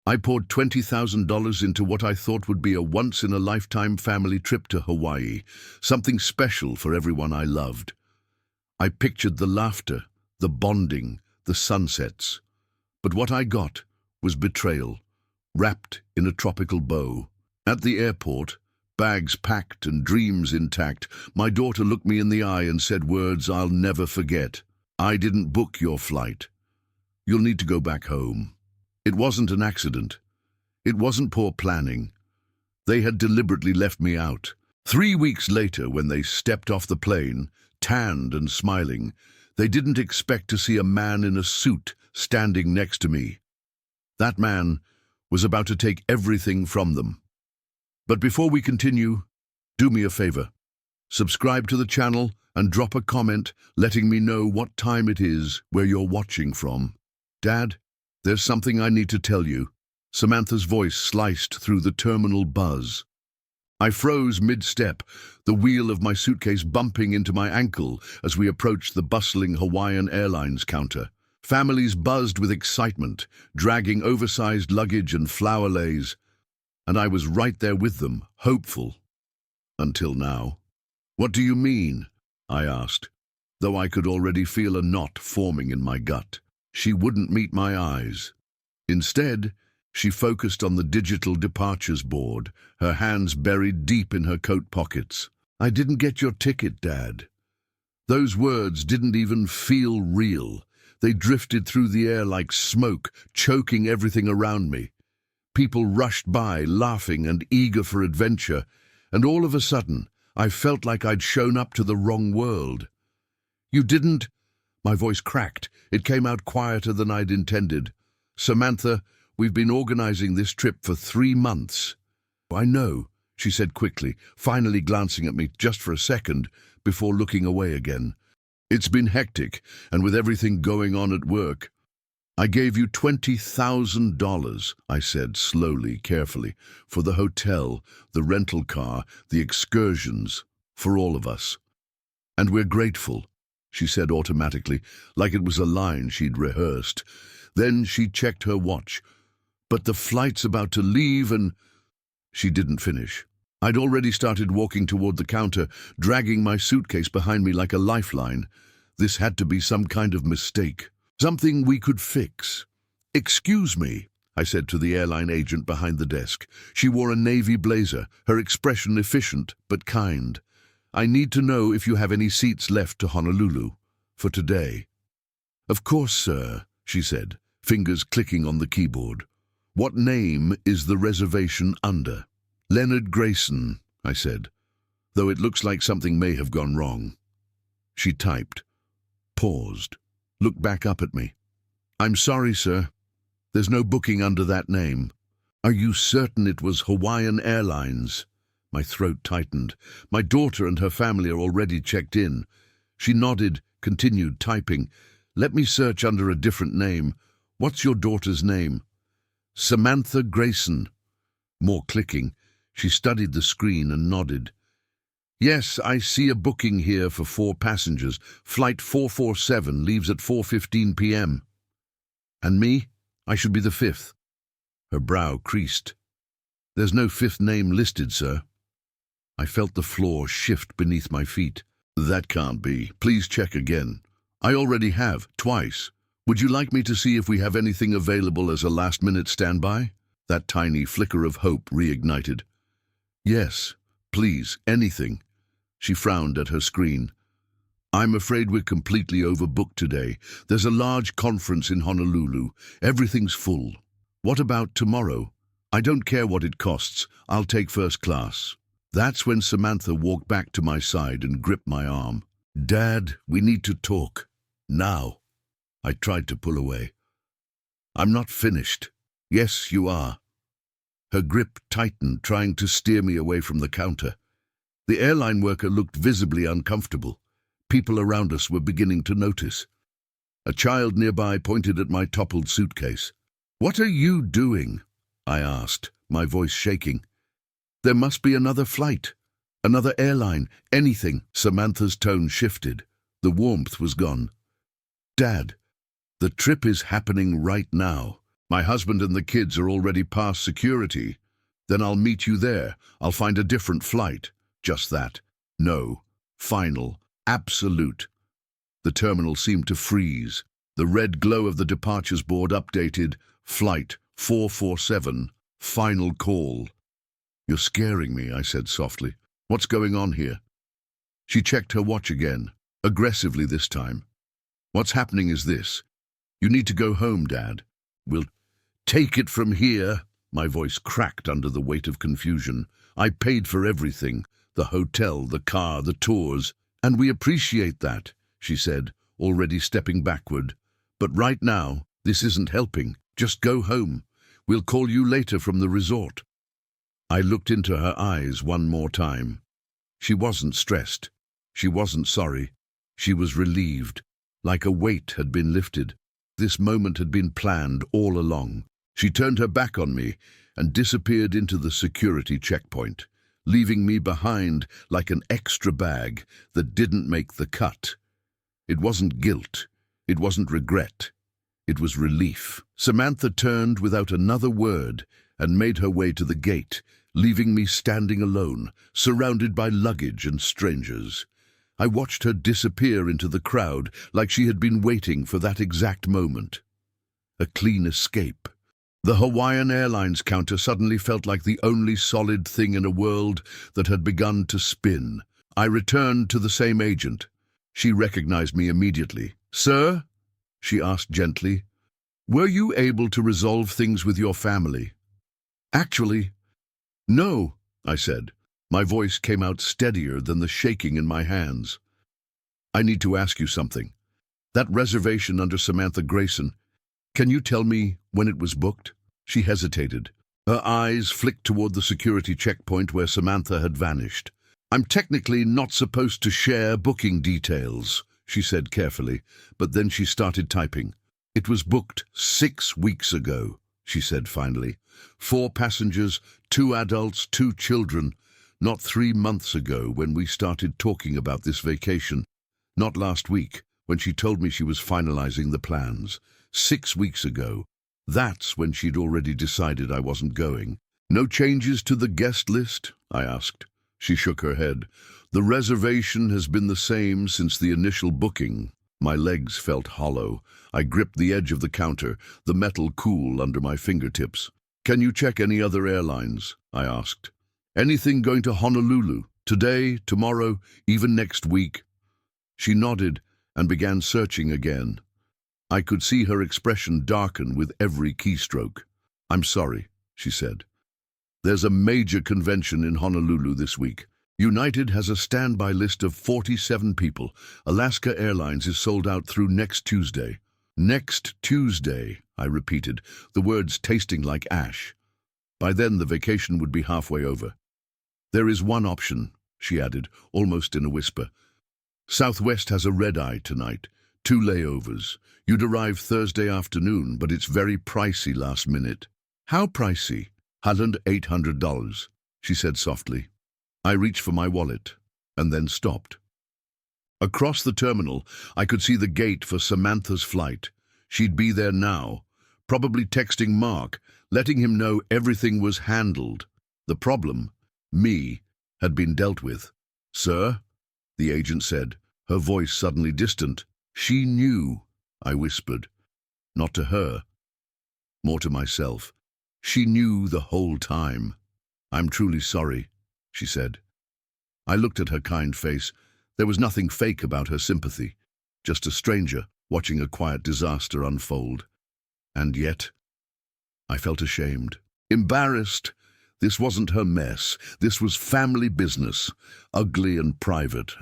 I poured $20,000 into what I thought would be a once-in-a-lifetime family trip to Hawaii, something special for everyone I loved. I pictured the laughter, the bonding, the sunsets. But what I got was betrayal, wrapped in a tropical bow. At the airport, bags packed and dreams intact, my daughter looked me in the eye and said words I'll never forget. "I didn't book your flight. You'll need to go back home." It wasn't an accident. It wasn't poor planning. They had deliberately left me out. 3 weeks later, when they stepped off the plane, tanned and smiling, they didn't expect to see a man in a suit standing next to me. That man was about to take everything from them. But before we continue, do me a favor. Subscribe to the channel and drop a comment letting me know what time it is where you're watching from. "Dad, there's something I need to tell you." Samantha's voice sliced through the terminal buzz. I froze mid-step, the wheel of my suitcase bumping into my ankle as we approached the bustling Hawaiian Airlines counter. Families buzzed with excitement, dragging oversized luggage and flower leis, and I was right there with them, hopeful. Until now. "What do you mean?" I asked, though I could already feel a knot forming in my gut. She wouldn't meet my eyes. Instead, she focused on the digital departures board, her hands buried deep in her coat pockets. "I didn't get your ticket, Dad." Those words didn't even feel real. They drifted through the air like smoke, choking everything around me. People rushed by, laughing and eager for adventure, and all of a sudden, I felt like I'd shown up to the wrong world. "You didn't—" My voice cracked. It came out quieter than I'd intended. "Samantha, we've been organizing this trip for 3 months." "I know," she said quickly, finally glancing at me just for a second before looking away again. "It's been hectic, and with everything going on at work." "I gave you $20,000, I said slowly, carefully, "for the hotel, the rental car, the excursions, for all of us. And we're grateful," she said automatically, like it was a line she'd rehearsed. Then she checked her watch. "But the flight's about to leave and—" She didn't finish. I'd already started walking toward the counter, dragging my suitcase behind me like a lifeline. This had to be some kind of mistake. Something we could fix. "Excuse me," I said to the airline agent behind the desk. She wore a navy blazer, her expression efficient but kind. "I need to know if you have any seats left to Honolulu for today." "Of course, sir," she said, fingers clicking on the keyboard. "What name is the reservation under?" "Leonard Grayson," I said, though it looks like something may have gone wrong. She typed, paused, looked back up at me. "I'm sorry, sir. There's no booking under that name." "Are you certain it was Hawaiian Airlines?" My throat tightened. "My daughter and her family are already checked in." She nodded, continued typing. "Let me search under a different name. What's your daughter's name?" "Samantha Grayson." More clicking. She studied the screen and nodded. "Yes, I see a booking here for 4 passengers. Flight 447 leaves at 4:15 p.m. "And me? I should be the 5th. Her brow creased. "There's no 5th name listed, sir." I felt the floor shift beneath my feet. "That can't be. Please check again." "I already have, twice. Would you like me to see if we have anything available as a last-minute standby?" That tiny flicker of hope reignited. "Yes, please, anything." She frowned at her screen. "I'm afraid we're completely overbooked today. There's a large conference in Honolulu. Everything's full." "What about tomorrow?" "I don't care what it costs. I'll take first class." That's when Samantha walked back to my side and gripped my arm. "Dad, we need to talk. Now." I tried to pull away. "I'm not finished." "Yes, you are." Her grip tightened, trying to steer me away from the counter. The airline worker looked visibly uncomfortable. People around us were beginning to notice. A child nearby pointed at my toppled suitcase. "What are you doing?" I asked, my voice shaking. "There must be another flight, another airline, anything." Samantha's tone shifted. The warmth was gone. "Dad, the trip is happening right now. My husband and the kids are already past security. Then I'll meet you there. I'll find a different flight. Just that. No. Final. Absolute. The terminal seemed to freeze. The red glow of the departures board updated. Flight 447. Final call. You're scaring me, I said softly. What's going on here? She checked her watch again, aggressively this time. What's happening is this. You need to go home, Dad. We'll take it from here. My voice cracked under the weight of confusion. I paid for everything. The hotel, the car, the tours. And we appreciate that, she said, already stepping backward. But right now, this isn't helping. Just go home. We'll call you later from the resort. I looked into her eyes one more time. She wasn't stressed. She wasn't sorry. She was relieved, like a weight had been lifted. This moment had been planned all along. She turned her back on me and disappeared into the security checkpoint, leaving me behind like an extra bag that didn't make the cut. It wasn't guilt. It wasn't regret. It was relief. Samantha turned without another word and made her way to the gate, leaving me standing alone, surrounded by luggage and strangers. I watched her disappear into the crowd like she had been waiting for that exact moment. A clean escape. The Hawaiian Airlines counter suddenly felt like the only solid thing in a world that had begun to spin. I returned to the same agent. She recognized me immediately. "Sir?" she asked gently. "Were you able to resolve things with your family?" "Actually, no," I said. My voice came out steadier than the shaking in my hands. "I need to ask you something. That reservation under Samantha Grayson, can you tell me when it was booked?" She hesitated. Her eyes flicked toward the security checkpoint where Samantha had vanished. "I'm technically not supposed to share booking details," she said carefully, but then she started typing. "It was booked 6 weeks ago," she said finally. 4 passengers, 2 adults, 2 children. Not 3 months ago when we started talking about this vacation. Not last week when she told me she was finalizing the plans. 6 weeks ago. That's when she'd already decided I wasn't going. "No changes to the guest list?" I asked. She shook her head. "The reservation has been the same since the initial booking." My legs felt hollow. I gripped the edge of the counter, the metal cool under my fingertips. "Can you check any other airlines?" I asked. "Anything going to Honolulu? Today, tomorrow, even next week?" She nodded and began searching again. I could see her expression darken with every keystroke. "I'm sorry," she said. "There's a major convention in Honolulu this week. United has a standby list of 47 people. Alaska Airlines is sold out through next Tuesday." "Next Tuesday," I repeated, the words tasting like ash. By then the vacation would be halfway over. "There is one option," she added, almost in a whisper. "Southwest has a red-eye tonight. 2 layovers. You'd arrive Thursday afternoon, but it's very pricey last minute." "How pricey?" $800, she said softly. I reached for my wallet, and then stopped. Across the terminal, I could see the gate for Samantha's flight. She'd be there now, probably texting Mark, letting him know everything was handled. The problem, me, had been dealt with. "Sir?" the agent said, her voice suddenly distant. "She knew," I whispered. Not to her, more to myself. "She knew the whole time." "I'm truly sorry," she said. I looked at her kind face. There was nothing fake about her sympathy, just a stranger watching a quiet disaster unfold. And yet, I felt ashamed, embarrassed. This wasn't her mess. This was family business, ugly and private.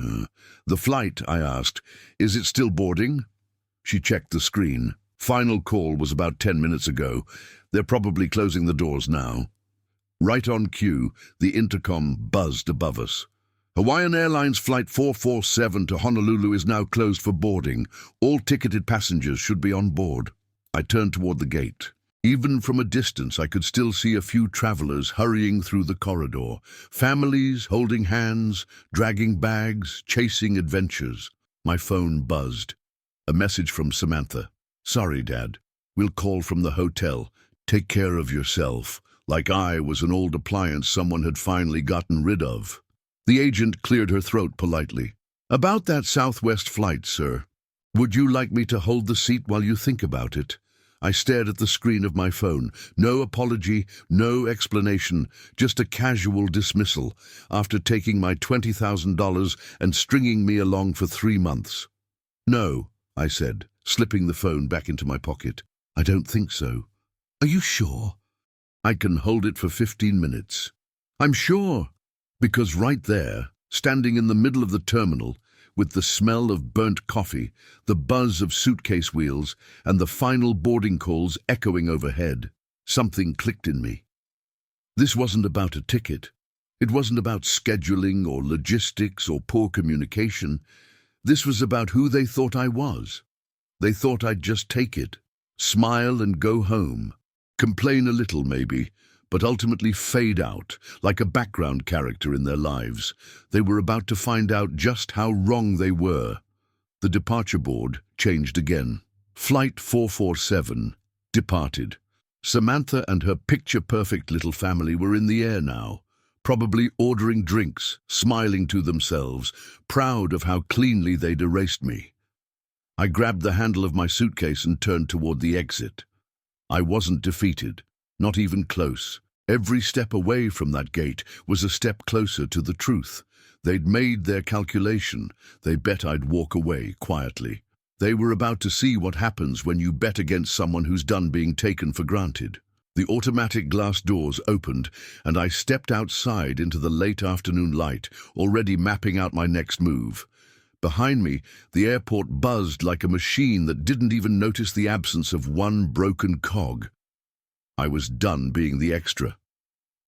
"The flight," I asked, "is it still boarding?" She checked the screen. "Final call was about 10 minutes ago. They're probably closing the doors now." Right on cue, the intercom buzzed above us. "Hawaiian Airlines Flight 447 to Honolulu is now closed for boarding. All ticketed passengers should be on board." I turned toward the gate. Even from a distance, I could still see a few travelers hurrying through the corridor. Families holding hands, dragging bags, chasing adventures. My phone buzzed. A message from Samantha. "Sorry, Dad. We'll call from the hotel. Take care of yourself. Like I was an old appliance someone had finally gotten rid of. The agent cleared her throat politely. About that Southwest flight, sir. Would you like me to hold the seat while you think about it? I stared at the screen of my phone. No apology, no explanation, just a casual dismissal after taking my $20,000 and stringing me along for 3 months. No, I said, slipping the phone back into my pocket. I don't think so. Are you sure? I can hold it for 15 minutes. I'm sure, because right there, standing in the middle of the terminal, with the smell of burnt coffee, the buzz of suitcase wheels, and the final boarding calls echoing overhead, something clicked in me. This wasn't about a ticket. It wasn't about scheduling or logistics or poor communication. This was about who they thought I was. They thought I'd just take it, smile and go home, complain a little maybe, but ultimately fade out, like a background character in their lives. They were about to find out just how wrong they were. The departure board changed again. Flight 447 departed. Samantha and her picture-perfect little family were in the air now, probably ordering drinks, smiling to themselves, proud of how cleanly they'd erased me. I grabbed the handle of my suitcase and turned toward the exit. I wasn't defeated, not even close. Every step away from that gate was a step closer to the truth. They'd made their calculation. They bet I'd walk away quietly. They were about to see what happens when you bet against someone who's done being taken for granted. The automatic glass doors opened, and I stepped outside into the late afternoon light, already mapping out my next move. Behind me, the airport buzzed like a machine that didn't even notice the absence of one broken cog. I was done being the extra,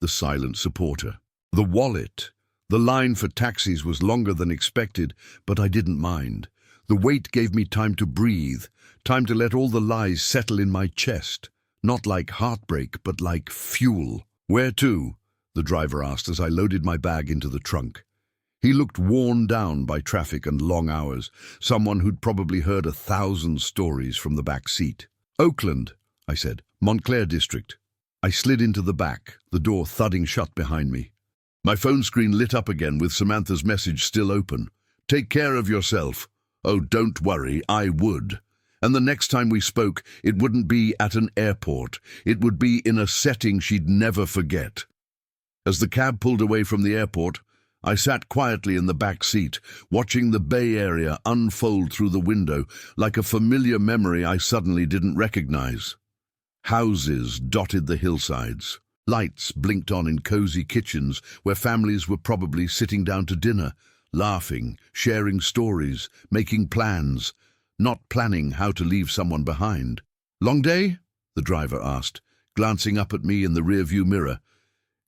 the silent supporter. The wallet. The line for taxis was longer than expected, but I didn't mind. The wait gave me time to breathe, time to let all the lies settle in my chest. Not like heartbreak, but like fuel. Where to? The driver asked as I loaded my bag into the trunk. He looked worn down by traffic and long hours, someone who'd probably heard 1,000 stories from the back seat. Oakland, I said. Montclair District. I slid into the back, the door thudding shut behind me. My phone screen lit up again with Samantha's message still open. Take care of yourself. Oh, don't worry, I would. And the next time we spoke, it wouldn't be at an airport. It would be in a setting she'd never forget. As the cab pulled away from the airport, I sat quietly in the back seat, watching the Bay Area unfold through the window like a familiar memory I suddenly didn't recognize. Houses dotted the hillsides. Lights blinked on in cozy kitchens where families were probably sitting down to dinner, laughing, sharing stories, making plans, not planning how to leave someone behind. Long day? The driver asked, glancing up at me in the rearview mirror.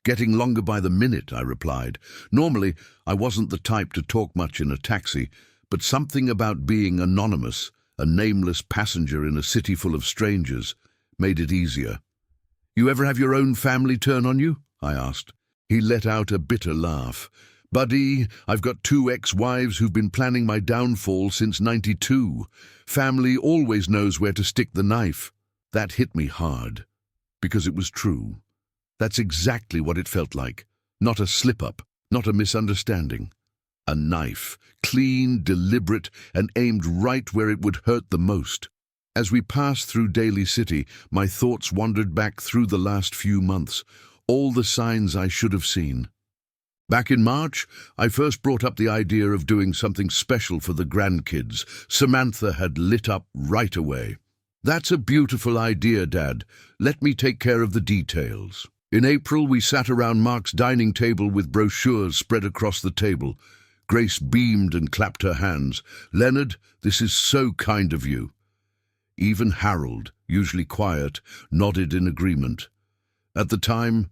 Getting longer by the minute, I replied. Normally, I wasn't the type to talk much in a taxi, but something about being anonymous, a nameless passenger in a city full of strangers, made it easier. You ever have your own family turn on you? I asked. He let out a bitter laugh. Buddy, I've got 2 ex-wives who've been planning my downfall since '92. Family always knows where to stick the knife. That hit me hard, because it was true. That's exactly what it felt like. Not a slip-up, not a misunderstanding. A knife, clean, deliberate, and aimed right where it would hurt the most. As we passed through Daly City, my thoughts wandered back through the last few months, all the signs I should have seen. Back in March, I first brought up the idea of doing something special for the grandkids. Samantha had lit up right away. That's a beautiful idea, Dad. Let me take care of the details. In April, we sat around Mark's dining table with brochures spread across the table. Grace beamed and clapped her hands. Leonard, this is so kind of you. Even Harold, usually quiet, nodded in agreement. At the time,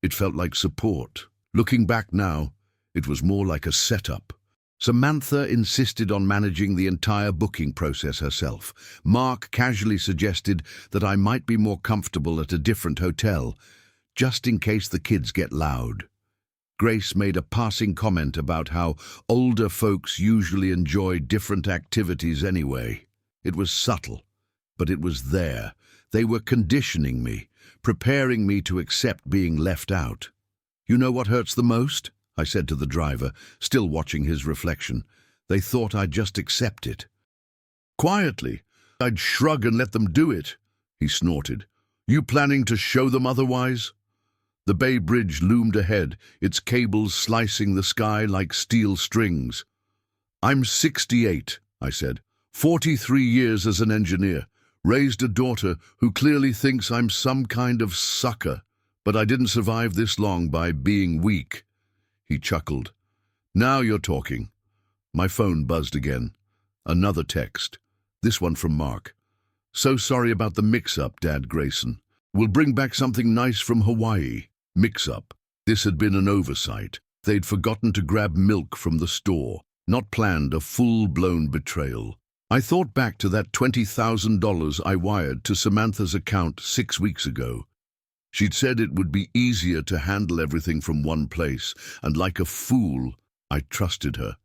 it felt like support. Looking back now, it was more like a setup. Samantha insisted on managing the entire booking process herself. Mark casually suggested that I might be more comfortable at a different hotel, just in case the kids get loud. Grace made a passing comment about how older folks usually enjoy different activities anyway. It was subtle, but it was there, They were conditioning me, preparing me to accept being left out. "You know what hurts the most?" I said to the driver, still watching his reflection. "They thought I'd just accept it." "Quietly, I'd shrug and let them do it," he snorted. "You planning to show them otherwise?" The Bay Bridge loomed ahead, its cables slicing the sky like steel strings. "I'm 68, I said. 43 years as an engineer. Raised a daughter who clearly thinks I'm some kind of sucker, but I didn't survive this long by being weak." He chuckled. "Now you're talking." My phone buzzed again. Another text. This one from Mark. "So sorry about the mix-up, Dad Grayson. We'll bring back something nice from Hawaii." Mix-up. This had been an oversight. They'd forgotten to grab milk from the store, not planned a full-blown betrayal. I thought back to that $20,000 I wired to Samantha's account 6 weeks ago. She'd said it would be easier to handle everything from one place, and like a fool, I trusted her.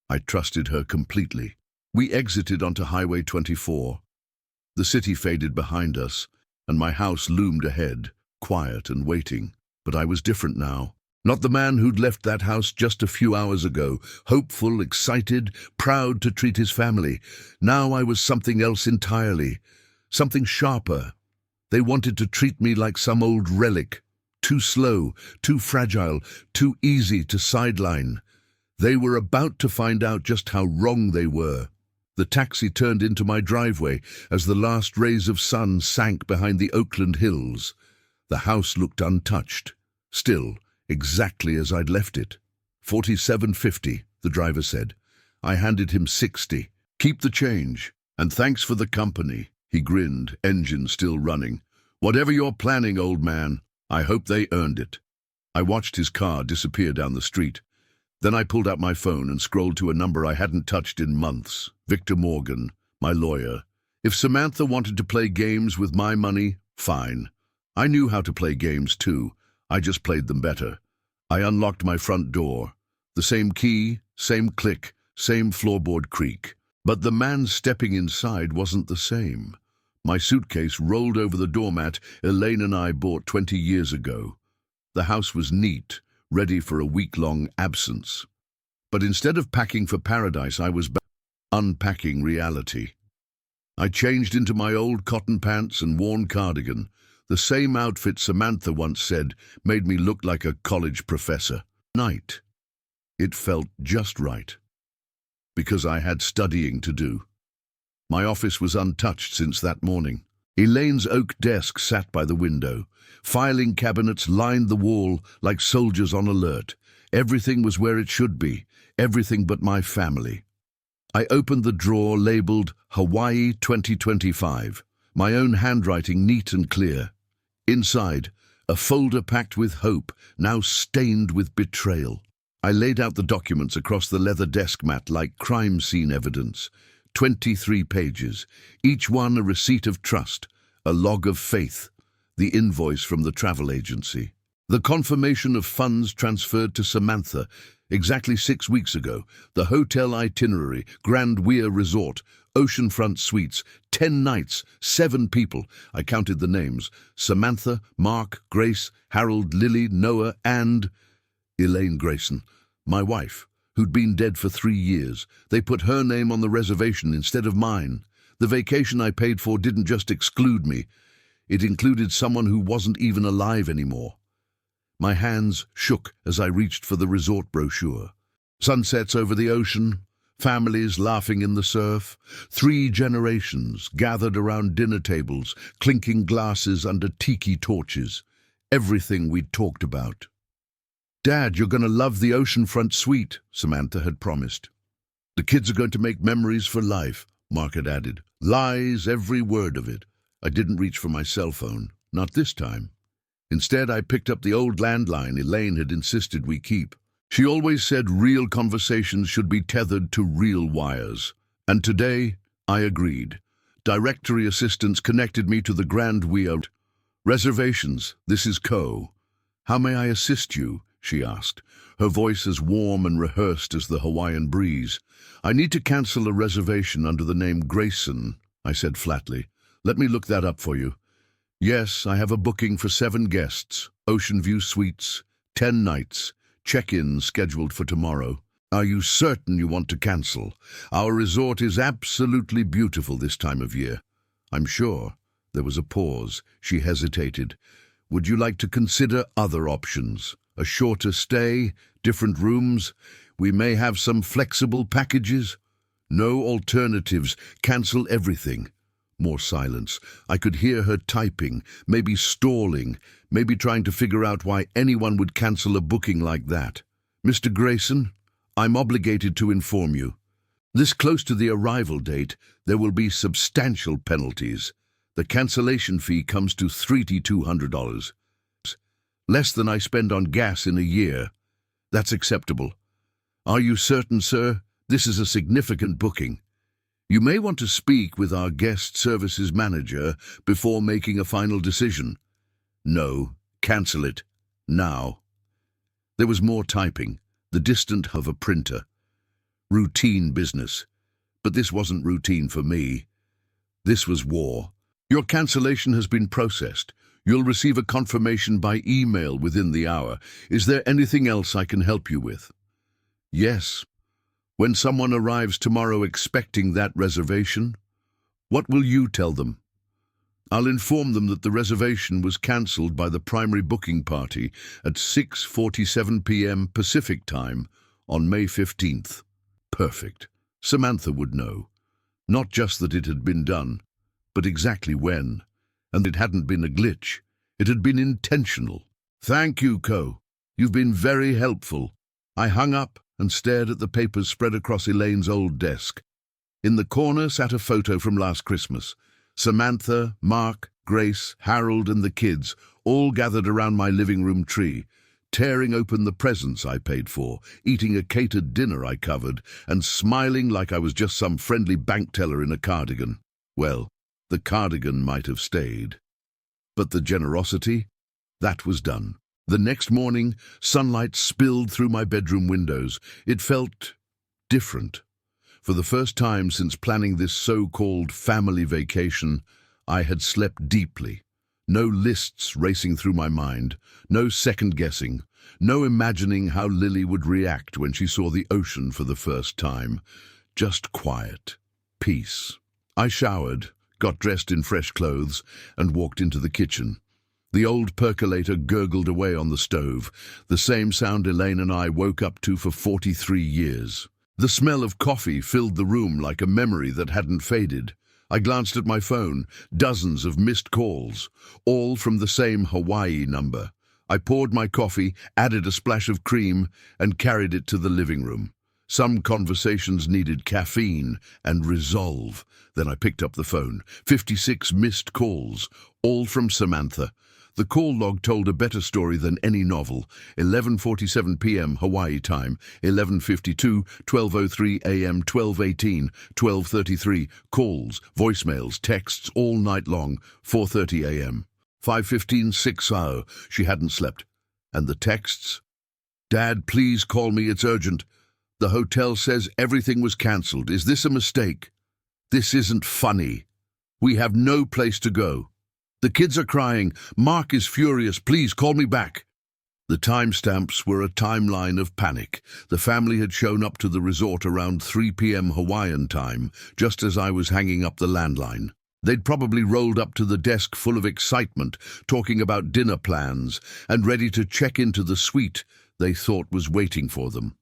I trusted her completely. We exited onto Highway 24. The city faded behind us, and my house loomed ahead, quiet and waiting. But I was different now. Not the man who'd left that house just a few hours ago, hopeful, excited, proud to treat his family. Now I was something else entirely, something sharper. They wanted to treat me like some old relic, too slow, too fragile, too easy to sideline. They were about to find out just how wrong they were. The taxi turned into my driveway as the last rays of sun sank behind the Oakland hills. The house looked untouched, still, exactly as I'd left it. $47.50, the driver said. I handed him $60. "Keep the change, and thanks for the company." He grinned, engine still running. "Whatever you're planning, old man, I hope they earned it." I watched his car disappear down the street. Then I pulled out my phone and scrolled to a number I hadn't touched in months. Victor Morgan, my lawyer. If Samantha wanted to play games with my money, fine. I knew how to play games too. I just played them better. I unlocked my front door. The same key, same click, same floorboard creak. But the man stepping inside wasn't the same. My suitcase rolled over the doormat Elaine and I bought 20 years ago. The house was neat, ready for a week-long absence. But instead of packing for paradise, I was unpacking reality. I changed into my old cotton pants and worn cardigan, the same outfit Samantha once said made me look like a college professor. Night. It felt just right. Because I had studying to do. My office was untouched since that morning. Elaine's oak desk sat by the window. Filing cabinets lined the wall like soldiers on alert. Everything was where it should be, everything but my family. I opened the drawer labeled Hawaii 2025, my own handwriting neat and clear. Inside, a folder packed with hope, now stained with betrayal. I laid out the documents across the leather desk mat like crime scene evidence. 23 pages, each one a receipt of trust, a log of faith, the invoice from the travel agency. The confirmation of funds transferred to Samantha exactly 6 weeks ago, the hotel itinerary, Grand Weir Resort, oceanfront suites, 10 nights, 7 people. I counted the names: Samantha, Mark, Grace, Harold, Lily, Noah, and Elaine Grayson, my wife, who'd been dead for 3 years. They put her name on the reservation instead of mine. The vacation I paid for didn't just exclude me. It included someone who wasn't even alive anymore. My hands shook as I reached for the resort brochure. Sunsets over the ocean, families laughing in the surf, 3 generations gathered around dinner tables, clinking glasses under tiki torches. Everything we'd talked about. "Dad, you're going to love the oceanfront suite," Samantha had promised. "The kids are going to make memories for life," Mark had added. Lies, every word of it. I didn't reach for my cell phone. Not this time. Instead, I picked up the old landline Elaine had insisted we keep. She always said real conversations should be tethered to real wires. And today, I agreed. Directory assistants connected me to the Grand Weir. "Reservations, this is Co. How may I assist you?" she asked, her voice as warm and rehearsed as the Hawaiian breeze. "I need to cancel a reservation under the name Grayson," I said flatly. "Let me look that up for you." Yes, I have a booking for 7 guests, Ocean View Suites, 10 nights, check-in scheduled for tomorrow. Are you certain you want to cancel? Our resort is absolutely beautiful this time of year. I'm sure. There was a pause. She hesitated. Would you like to consider other options? A shorter stay, different rooms? We may have some flexible packages. No alternatives. Cancel everything. More silence. I could hear her typing, maybe stalling, maybe trying to figure out why anyone would cancel a booking like that. Mr. Grayson, I'm obligated to inform you. This close to the arrival date, there will be substantial penalties. The cancellation fee comes to $3,200. Less than I spend on gas in a year. That's acceptable. Are you certain, sir? This is a significant booking. You may want to speak with our guest services manager before making a final decision. No, cancel it. Now. There was more typing, the distant of a printer. Routine business. But this wasn't routine for me. This was war. Your cancellation has been processed. You'll receive a confirmation by email within the hour. Is there anything else I can help you with? Yes. When someone arrives tomorrow expecting that reservation, what will you tell them? I'll inform them that the reservation was cancelled by the primary booking party at 6:47 p.m. Pacific Time on May 15th. Perfect. Samantha would know. Not just that it had been done, but exactly when. And it hadn't been a glitch. It had been intentional. Thank you, Co. You've been very helpful. I hung up and stared at the papers spread across Elaine's old desk. In the corner sat a photo from last Christmas. Samantha, Mark, Grace, Harold and the kids all gathered around my living room tree, tearing open the presents I paid for, eating a catered dinner I covered, and smiling like I was just some friendly bank teller in a cardigan. Well, the cardigan might have stayed. But the generosity? That was done. The next morning, sunlight spilled through my bedroom windows. It felt different. For the first time since planning this so-called family vacation, I had slept deeply. No lists racing through my mind, no second-guessing, no imagining how Lily would react when she saw the ocean for the first time. Just quiet. Peace. I showered, got dressed in fresh clothes, and walked into the kitchen. The old percolator gurgled away on the stove, the same sound Elaine and I woke up to for 43 years. The smell of coffee filled the room like a memory that hadn't faded. I glanced at my phone, dozens of missed calls, all from the same Hawaii number. I poured my coffee, added a splash of cream, and carried it to the living room. Some conversations needed caffeine and resolve. Then I picked up the phone. 56 missed calls, all from Samantha. The call log told a better story than any novel. 11:47 p.m. Hawaii time, 11:52, 12:03 a.m., 12:18, 12:33, calls, voicemails, texts all night long, 4:30 a.m. 5:15, 6 hour. She hadn't slept. And the texts? Dad, please call me, it's urgent. The hotel says everything was cancelled. Is this a mistake? This isn't funny. We have no place to go. The kids are crying. Mark is furious. Please call me back. The timestamps were a timeline of panic. The family had shown up to the resort around 3 p.m. Hawaiian time, just as I was hanging up the landline. They'd probably rolled up to the desk full of excitement, talking about dinner plans, and ready to check into the suite they thought was waiting for them.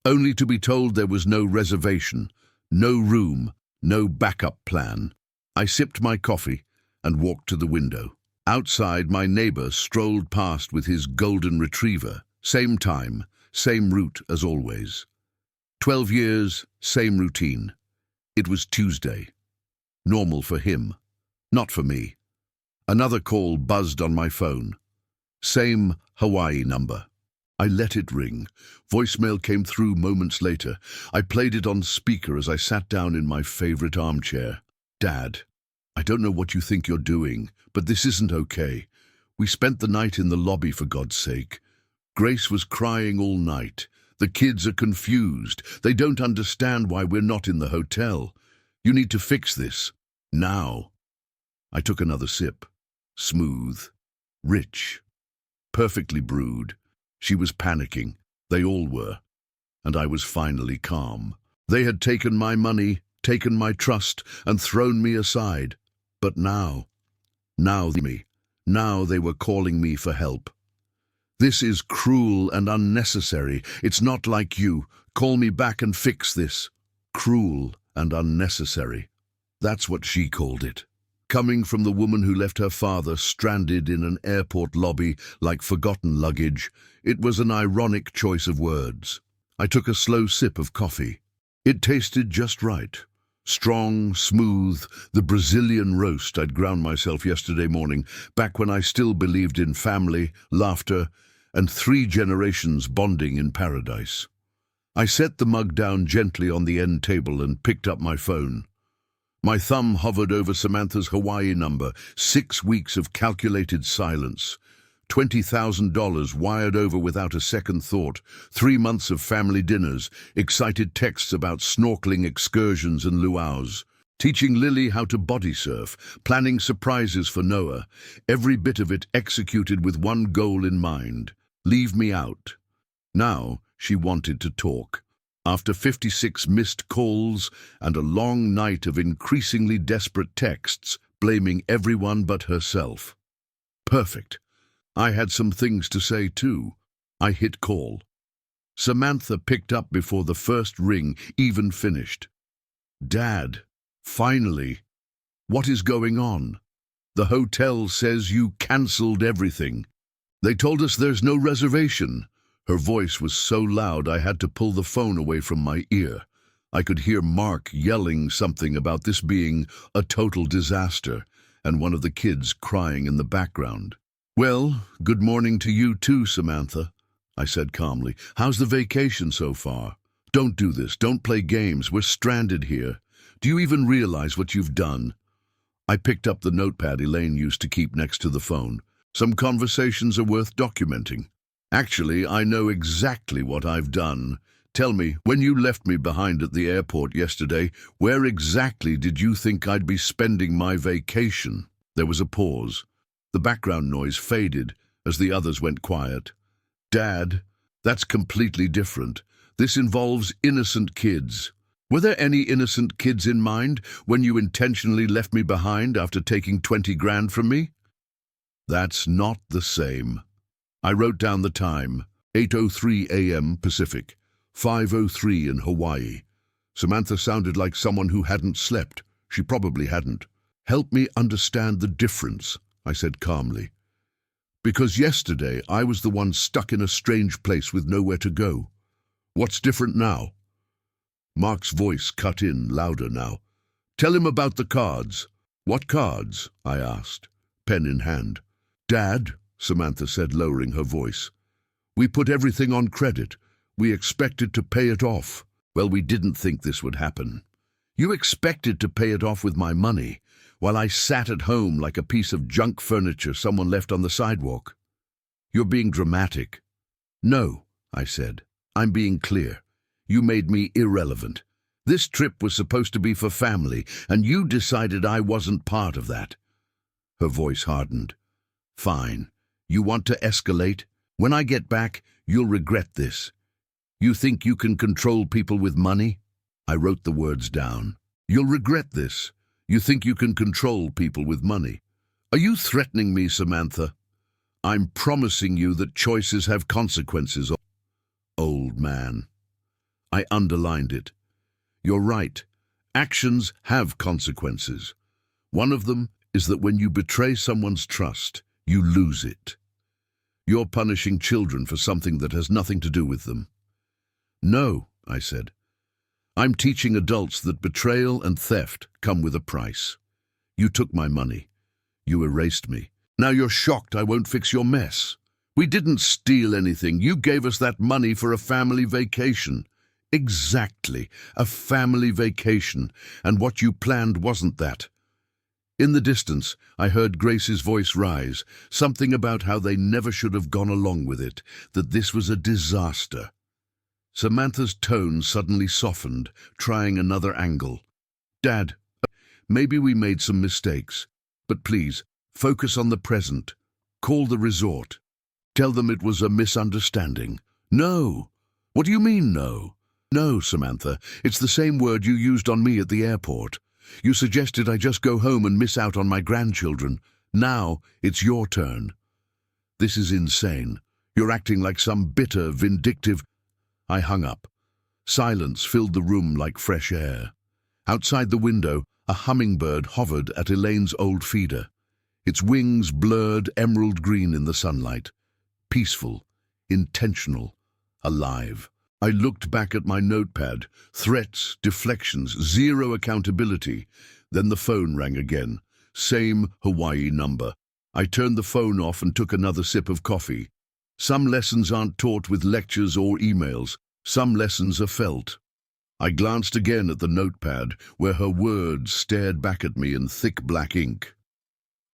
Only to be told there was no reservation, no room, no backup plan. I sipped my coffee and walked to the window. Outside, my neighbor strolled past with his golden retriever. Same time, same route as always. 12 years, same routine. It was Tuesday. Normal for him, not for me. Another call buzzed on my phone. Same Hawaii number. I let it ring. Voicemail came through moments later. I played it on speaker as I sat down in my favorite armchair. Dad, I don't know what you think you're doing, but this isn't okay. We spent the night in the lobby, for God's sake. Grace was crying all night. The kids are confused. They don't understand why we're not in the hotel. You need to fix this. Now. I took another sip. smooth, rich, perfectly brewed. She was panicking. They all were. And I was finally calm. They had taken my money, taken my trust, and thrown me aside. But now they were calling me for help. This is cruel and unnecessary. It's not like you. Call me back and fix this. Cruel and unnecessary. That's what she called it. Coming from the woman who left her father stranded in an airport lobby like forgotten luggage, it was an ironic choice of words. I took a slow sip of coffee. It tasted just right. Strong, smooth, the Brazilian roast I'd ground myself yesterday morning, back when I still believed in family, laughter, and 3 generations bonding in paradise. I set the mug down gently on the end table and picked up my phone. My thumb hovered over Samantha's Hawaii number, 6 weeks of calculated silence. $20,000 wired over without a second thought, 3 months of family dinners, excited texts about snorkeling excursions and luau's, teaching Lily how to body surf, planning surprises for Noah, every bit of it executed with one goal in mind: leave me out. Now she wanted to talk. After 56 missed calls and a long night of increasingly desperate texts, blaming everyone but herself. Perfect. I had some things to say too. I hit call. Samantha picked up before the first ring even finished. Dad, finally. What is going on? The hotel says you cancelled everything. They told us there's no reservation. Her voice was so loud I had to pull the phone away from my ear. I could hear Mark yelling something about this being a total disaster, and one of the kids crying in the background. Well, good morning to you too, Samantha, I said calmly. How's the vacation so far? Don't do this. Don't play games. We're stranded here. Do you even realize what you've done? I picked up the notepad Elaine used to keep next to the phone. Some conversations are worth documenting. Actually, I know exactly what I've done. Tell me, when you left me behind at the airport yesterday, where exactly did you think I'd be spending my vacation? There was a pause. The background noise faded as the others went quiet. Dad, that's completely different. This involves innocent kids. Were there any innocent kids in mind when you intentionally left me behind after taking 20 grand from me? That's not the same. I wrote down the time, 8:03 a.m. Pacific, 5:03 in Hawaii. Samantha sounded like someone who hadn't slept. She probably hadn't. Help me understand the difference, I said calmly. Because yesterday I was the one stuck in a strange place with nowhere to go. What's different now? Mark's voice cut in louder now. Tell him about the cards. What cards? I asked, pen in hand. Dad, Samantha said, lowering her voice. We put everything on credit. We expected to pay it off. Well, we didn't think this would happen. You expected to pay it off with my money, while I sat at home like a piece of junk furniture someone left on the sidewalk. You're being dramatic. No, I said. I'm being clear. You made me irrelevant. This trip was supposed to be for family, and you decided I wasn't part of that. Her voice hardened. Fine. You want to escalate? When I get back, you'll regret this. You think you can control people with money? I wrote the words down. You'll regret this. You think you can control people with money. Are you threatening me, Samantha? I'm promising you that choices have consequences. Old man. I underlined it. You're right. Actions have consequences. One of them is that when you betray someone's trust, you lose it. You're punishing children for something that has nothing to do with them. No, I said. I'm teaching adults that betrayal and theft come with a price. You took my money. You erased me. Now you're shocked I won't fix your mess. We didn't steal anything. You gave us that money for a family vacation. Exactly, a family vacation. And what you planned wasn't that. In the distance, I heard Grace's voice rise, something about how they never should have gone along with it, that this was a disaster. Samantha's tone suddenly softened, trying another angle. Dad, maybe we made some mistakes, but please, Focus on the present. Call the resort. Tell them it was a misunderstanding. No. What do you mean, no? No, Samantha. It's the same word you used on me at the airport. You suggested I just go home and miss out on my grandchildren. Now it's your turn. This is insane. You're acting like some bitter, vindictive... I hung up. Silence filled the room like fresh air. Outside the window, a hummingbird hovered at Elaine's old feeder. Its wings blurred emerald green in the sunlight. Peaceful, intentional, alive. I looked back at my notepad. Threats, deflections, zero accountability. Then the phone rang again. Same Hawaii number. I turned the phone off and took another sip of coffee. Some lessons aren't taught with lectures or emails. Some lessons are felt. I glanced again at the notepad, where her words stared back at me in thick black ink.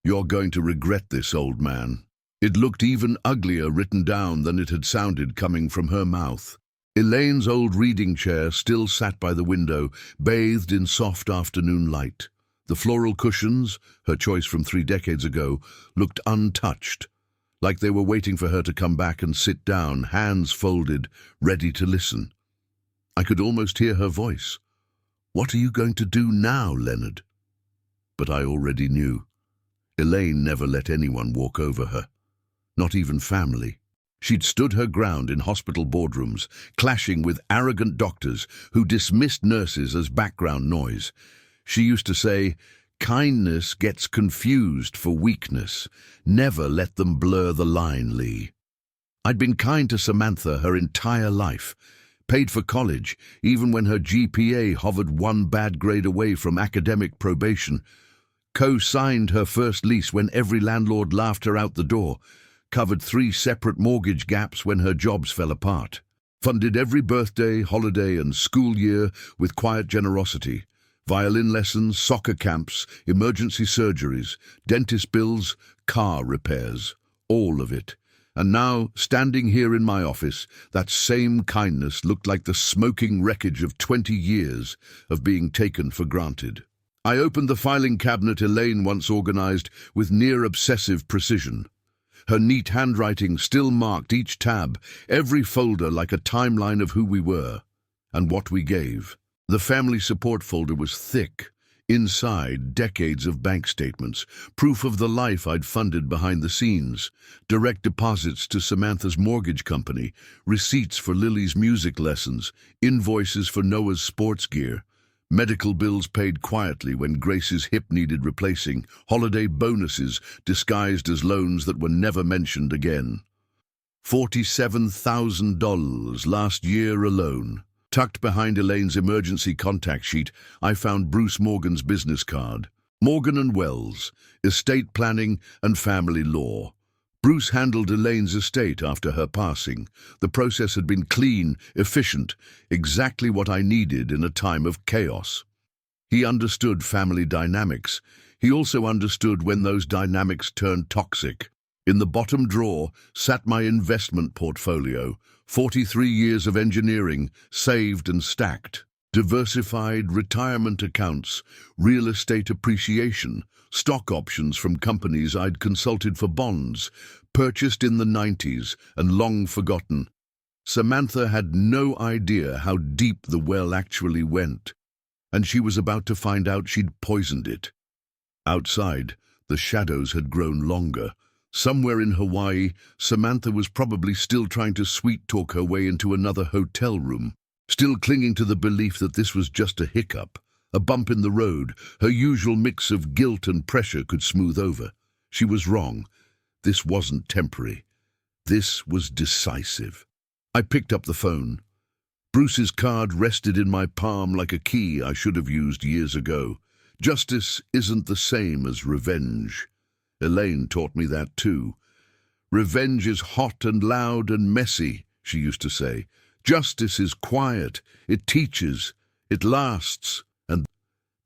You're going to regret this, old man. It looked even uglier written down than it had sounded coming from her mouth. Elaine's old reading chair still sat by the window, bathed in soft afternoon light. The floral cushions, her choice from 3 decades ago, looked untouched, like they were waiting for her to come back and sit down, hands folded, ready to listen. I could almost hear her voice. What are you going to do now, Leonard? But I already knew. Elaine never let anyone walk over her, not even family. She'd stood her ground in hospital boardrooms, clashing with arrogant doctors who dismissed nurses as background noise. She used to say, kindness gets confused for weakness. Never let them blur the line, Lee. I'd been kind to Samantha her entire life, paid for college, even when her GPA hovered 1 bad grade away from academic probation, co-signed her first lease when every landlord laughed her out the door, covered 3 separate mortgage gaps when her jobs fell apart, funded every birthday, holiday and school year with quiet generosity, violin lessons, soccer camps, emergency surgeries, dentist bills, car repairs, all of it. And now, standing here in my office, that same kindness looked like the smoking wreckage of 20 years of being taken for granted. I opened the filing cabinet Elaine once organized with near-obsessive precision. Her neat handwriting still marked each tab, every folder like a timeline of who we were and what we gave. The family support folder was thick. Inside, decades of bank statements, proof of the life I'd funded behind the scenes, direct deposits to Samantha's mortgage company, receipts for Lily's music lessons, invoices for Noah's sports gear, medical bills paid quietly when Grace's hip needed replacing, holiday bonuses disguised as loans that were never mentioned again. $47,000 last year alone. Tucked behind Elaine's emergency contact sheet, I found Bruce Morgan's business card. Morgan & Wells, estate planning and family law. Bruce handled Elaine's estate after her passing. The process had been clean, efficient, exactly what I needed in a time of chaos. He understood family dynamics. He also understood when those dynamics turned toxic. In the bottom drawer sat my investment portfolio, 43 years of engineering, saved and stacked. Diversified retirement accounts, real estate appreciation, stock options from companies I'd consulted for bonds, purchased in the 90s and long forgotten. Samantha had no idea how deep the well actually went, and she was about to find out she'd poisoned it. Outside, the shadows had grown longer. Somewhere in Hawaii, Samantha was probably still trying to sweet-talk her way into another hotel room, still clinging to the belief that this was just a hiccup, a bump in the road. Her usual mix of guilt and pressure could smooth over. She was wrong. This wasn't temporary. This was decisive. I picked up the phone. Bruce's card rested in my palm like a key I should have used years ago. Justice isn't the same as revenge. Elaine taught me that too. Revenge is hot and loud and messy, she used to say. Justice is quiet, it teaches, it lasts, and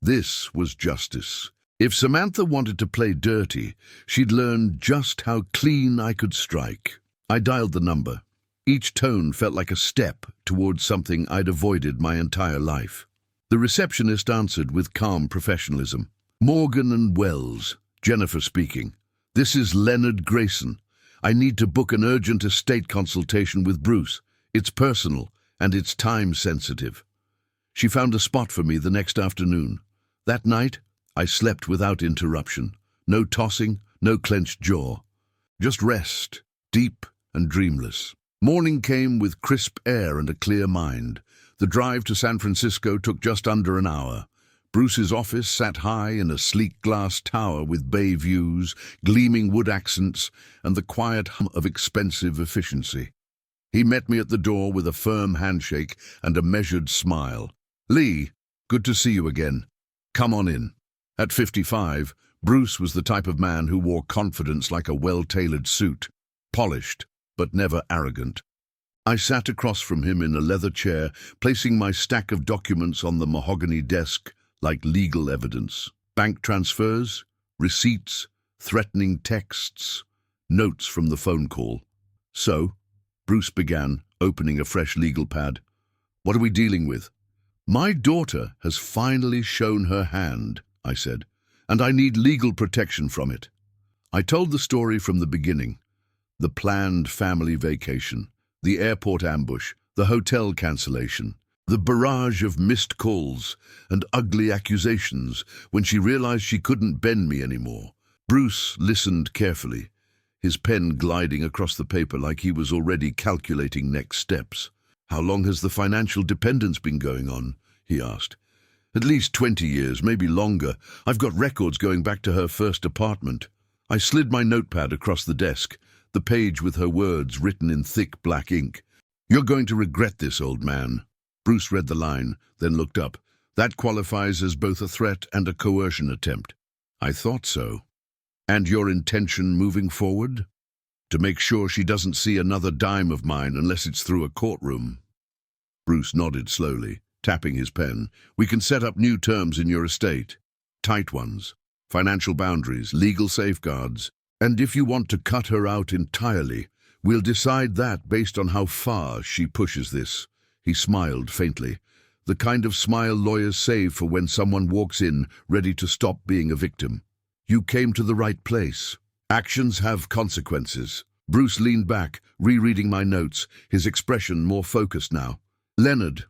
this was justice. If Samantha wanted to play dirty, she'd learn just how clean I could strike. I dialed the number. Each tone felt like a step towards something I'd avoided my entire life. The receptionist answered with calm professionalism. Morgan & Wells, Jennifer speaking. This is Leonard Grayson. I need to book an urgent estate consultation with Bruce. It's personal, and it's time-sensitive. She found a spot for me the next afternoon. That night, I slept without interruption. No tossing, no clenched jaw. Just rest, deep and dreamless. Morning came with crisp air and a clear mind. The drive to San Francisco took just under an hour. Bruce's office sat high in a sleek glass tower with bay views, gleaming wood accents, and the quiet hum of expensive efficiency. He met me at the door with a firm handshake and a measured smile. "Lee, good to see you again. Come on in." At 55, Bruce was the type of man who wore confidence like a well-tailored suit, polished, but never arrogant. I sat across from him in a leather chair, placing my stack of documents on the mahogany desk like legal evidence. Bank transfers, receipts, threatening texts, notes from the phone call. "So," Bruce began, opening a fresh legal pad, "what are we dealing with?" "My daughter has finally shown her hand," I said, "and I need legal protection from it." I told the story from the beginning. The planned family vacation, the airport ambush, the hotel cancellation, the barrage of missed calls and ugly accusations when she realized she couldn't bend me anymore. Bruce listened carefully, his pen gliding across the paper like he was already calculating next steps. "How long has the financial dependence been going on?" he asked. "At least 20 years, maybe longer. I've got records going back to her first apartment." I slid my notepad across the desk, the page with her words written in thick black ink. "You're going to regret this, old man." Bruce read the line, then looked up. "That qualifies as both a threat and a coercion attempt." I thought so. "And your intention moving forward?" "To make sure she doesn't see another dime of mine unless it's through a courtroom." Bruce nodded slowly, tapping his pen. "We can set up new terms in your estate. Tight ones. Financial boundaries, legal safeguards. And if you want to cut her out entirely, we'll decide that based on how far she pushes this." He smiled faintly, the kind of smile lawyers save for when someone walks in ready to stop being a victim. "You came to the right place. Actions have consequences." Bruce leaned back, rereading my notes, his expression more focused now. "Leonard,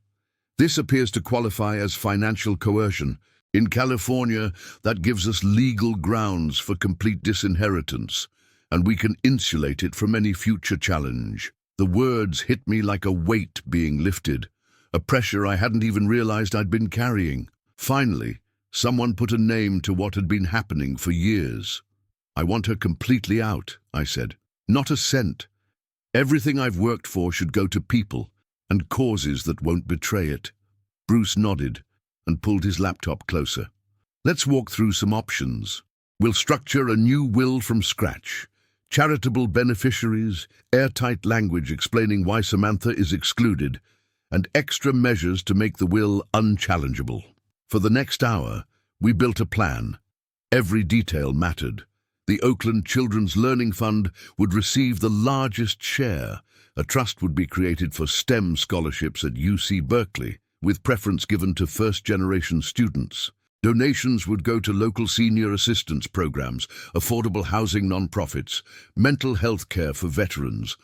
this appears to qualify as financial coercion. In California, that gives us legal grounds for complete disinheritance, and we can insulate it from any future challenge." The words hit me like a weight being lifted, a pressure I hadn't even realized I'd been carrying. Finally, someone put a name to what had been happening for years. "I want her completely out," I said. "Not a cent. Everything I've worked for should go to people and causes that won't betray it." Bruce nodded and pulled his laptop closer. "Let's walk through some options. We'll structure a new will from scratch. Charitable beneficiaries, airtight language explaining why Samantha is excluded, and extra measures to make the will unchallengeable." For the next hour, we built a plan. Every detail mattered. The Oakland Children's Learning Fund would receive the largest share. A trust would be created for STEM scholarships at UC Berkeley, with preference given to first-generation students. Donations would go to local senior assistance programs, affordable housing nonprofits, mental health care for veterans,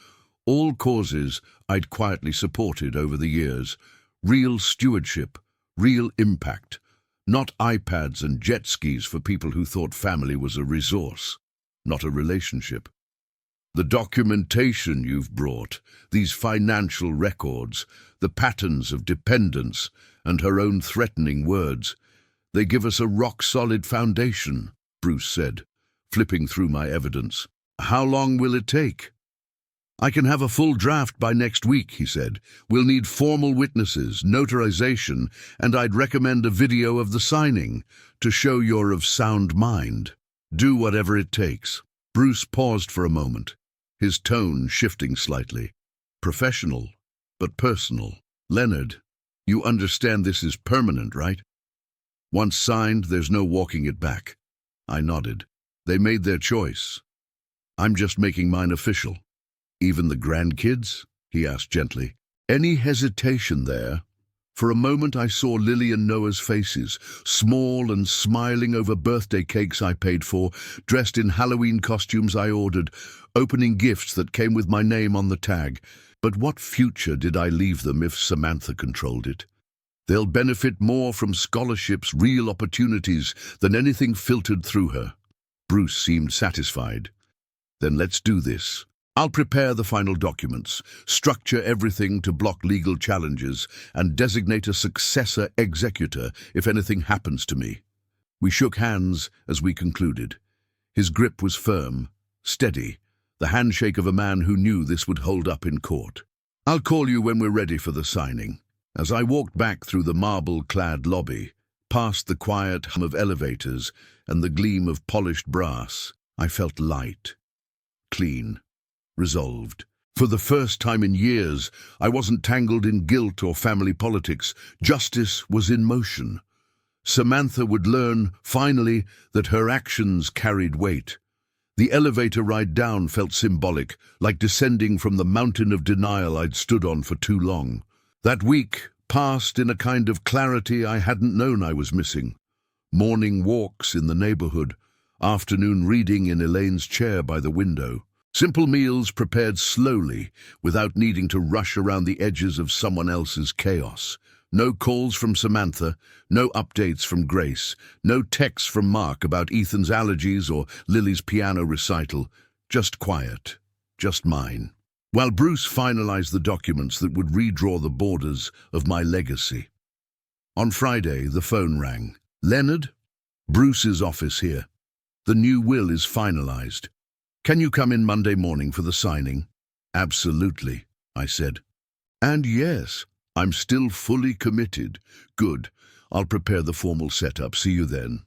all causes I'd quietly supported over the years. Real stewardship, real impact, not iPads and jet skis for people who thought family was a resource, not a relationship. The documentation you've brought, these financial records, the patterns of dependence, and her own threatening words, they give us a rock-solid foundation, Bruce said, flipping through my evidence. "How long will it take?" "I can have a full draft by next week," he said. "We'll need formal witnesses, notarization, and I'd recommend a video of the signing to show you're of sound mind. Do whatever it takes." Bruce paused for a moment, his tone shifting slightly. "Professional, but personal. Leonard, you understand this is permanent, right? Once signed, there's no walking it back." I nodded. "They made their choice. I'm just making mine official." "Even the grandkids?" he asked gently. "Any hesitation there?" For a moment I saw Lily and Noah's faces, small and smiling over birthday cakes I paid for, dressed in Halloween costumes I ordered, opening gifts that came with my name on the tag. But what future did I leave them if Samantha controlled it? They'll benefit more from scholarships, real opportunities, than anything filtered through her. Bruce seemed satisfied. Then let's do this. I'll prepare the final documents, structure everything to block legal challenges, and designate a successor executor if anything happens to me. We shook hands as we concluded. His grip was firm, steady, the handshake of a man who knew this would hold up in court. I'll call you when we're ready for the signing. As I walked back through the marble-clad lobby, past the quiet hum of elevators and the gleam of polished brass, I felt light, clean, resolved. For the first time in years, I wasn't tangled in guilt or family politics. Justice was in motion. Samantha would learn, finally, that her actions carried weight. The elevator ride down felt symbolic, like descending from the mountain of denial I'd stood on for too long. That week passed in a kind of clarity I hadn't known I was missing. Morning walks in the neighborhood, afternoon reading in Elaine's chair by the window. Simple meals prepared slowly, without needing to rush around the edges of someone else's chaos. No calls from Samantha, no updates from Grace, no texts from Mark about Ethan's allergies or Lily's piano recital. Just quiet, just mine. While Bruce finalized the documents that would redraw the borders of my legacy. On Friday, the phone rang. Leonard? Bruce's office here. The new will is finalized. Can you come in Monday morning for the signing? Absolutely, I said. And yes, I'm still fully committed. Good. I'll prepare the formal setup. See you then.